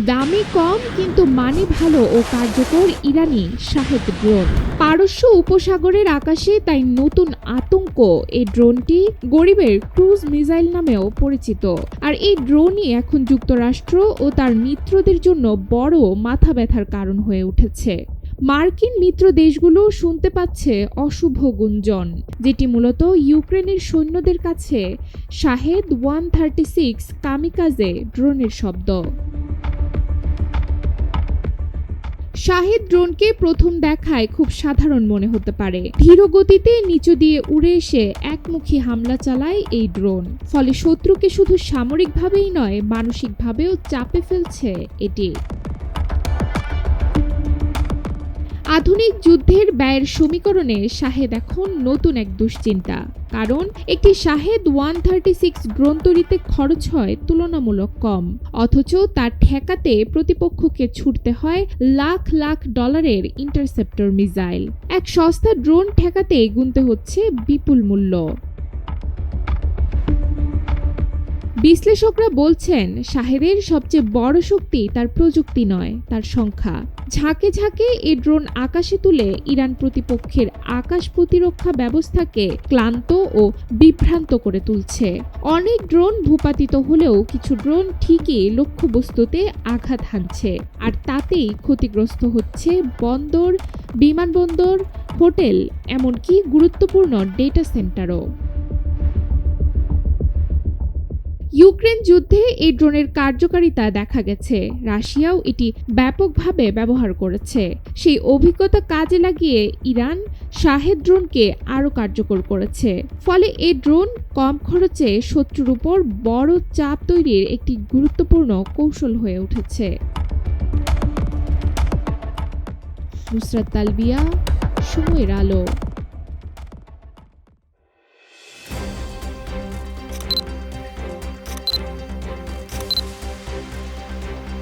দামে কম কিন্তু মানে ভালো ও কার্যকর ইরানি শাহেদ ড্রোন। পারস্য উপসাগরের আকাশে তাই নতুন আতঙ্ক। এই ড্রোনটি গরিবের ক্রুজ মিসাইল নামেও পরিচিত। আর এই ড্রোনই এখন যুক্তরাষ্ট্র ও তার মিত্রদের জন্য বড় মাথা ব্যথার কারণ হয়ে উঠেছে। মার্কিন মিত্র দেশগুলো শুনতে পাচ্ছে অশুভ গুঞ্জন, যেটি মূলত ইউক্রেনের সৈন্যদের কাছে শাহেদ 136 কামিকাজে ড্রোনের শব্দ। শাহেদ ড্রোনকে প্রথম দেখায় খুব সাধারণ মনে হতে পারে। ধীর গতিতে নিচু দিয়ে উড়ে এসে একমুখী হামলা চালায় এই ড্রোন। ফলে শত্রুকে শুধু সামরিকভাবেই নয়, মানসিকভাবেও চাপে ফেলছে এটি। আধুনিক যুদ্ধের ব্যয়ের সমীকরণে শাহেদ এখন নতুন এক দুশ্চিন্তা। কারণ একটি শাহেদ 136 ড্রোন তৈরিতে খরচ হয় তুলনামূলক কম, অথচ তার ঠেকাতে প্রতিপক্ষকে ছুটতে হয় লাখ লাখ ডলারের ইন্টারসেপ্টর মিসাইল। এক সস্তা ড্রোন ঠেকাতে গুনতে হচ্ছে বিপুল মূল্য। বিশ্লেষকরা বলছেন, শাহেদের সবচেয়ে বড় শক্তি তার প্রযুক্তি নয়, তার সংখ্যা। ঝাঁকে ঝাঁকে এই ড্রোন আকাশে তুলে ইরান প্রতিপক্ষের আকাশ প্রতিরক্ষা ব্যবস্থাকে ক্লান্ত ও বিভ্রান্ত করে তুলছে। অনেক ড্রোন ভূপাতিত হলেও কিছু ড্রোন ঠিকই লক্ষ্যবস্তুতে আঘাত হানছে, আর তাতেই ক্ষতিগ্রস্ত হচ্ছে বন্দর, বিমানবন্দর, হোটেল, এমনকি গুরুত্বপূর্ণ ডেটা সেন্টারও। ইউক্রেন যুদ্ধে এই ড্রোনের কার্যকারিতা দেখা গেছে। রাশিয়াও এটি ব্যাপকভাবে ব্যবহার করেছে। সেই অভিজ্ঞতা কাজে লাগিয়ে ইরান শাহেদ ড্রোনকে আরও কার্যকর করেছে। ফলে এই ড্রোন কম খরচে শত্রুর উপর বড় চাপ তৈরির একটি গুরুত্বপূর্ণ কৌশল হয়ে উঠেছে। নুসরাত তালবিয়া, সময়ের আলো।